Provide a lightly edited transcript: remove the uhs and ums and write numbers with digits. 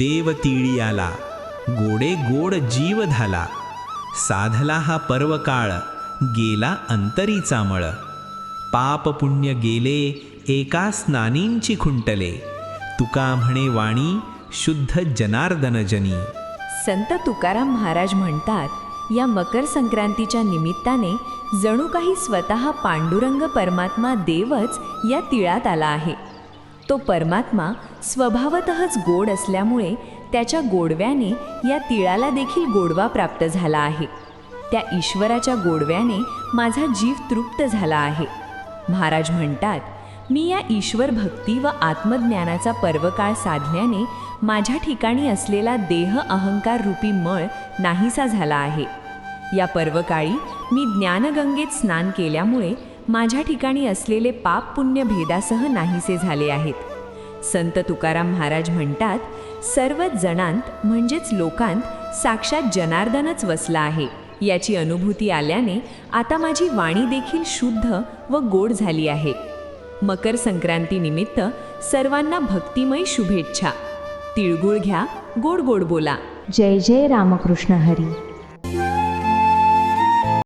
देव तिळी आला, गोडे गोड जीव झाला. साधला हा पर्व काळ, गेला अंतरीचा मळ. पाप पुण्य गेले, एका स्नानींची खुंटले. तुका म्हणे वाणी, शुद्ध जनार्दन जनी. संत तुकाराम महाराज म्हणतात, या मकर संक्रांतीच्या निमित्ताने जणू काही स्वतः पांडुरंग परमात्मा देवच या तिळात आला आहे. तो परमात्मा स्वभावतःच गोड असल्यामुळे त्याच्या गोडव्याने या तिळाला देखील गोडवा प्राप्त झाला आहे. त्या ईश्वराच्या गोडव्याने माझा जीव तृप्त झाला आहे. महाराज म्हणतात, मी या ईश्वर भक्ती व आत्मज्ञानाचा पर्वकाळ साधल्याने माझ्या ठिकाणी असलेला देह अहंकार रूपी मळ नाहीसा झाला आहे. या पर्वकाळी मी ज्ञानगंगेत स्नान केल्यामुळे माझ्या ठिकाणी असलेले पाप पुण्य भेदासह नाहीसे झाले आहेत. संत तुकाराम महाराज म्हणतात, सर्वच जणांत म्हणजेच लोकांत साक्षात जनार्दनच वसला आहे. याची अनुभूती आल्याने आता माझी वाणी देखील शुद्ध व गोड झाली आहे. मकर संक्रांतीनिमित्त सर्वांना भक्तिमयी शुभेच्छा. तिळगुळ घ्या, गोड गोड बोला. जय जय रामकृष्ण हरी.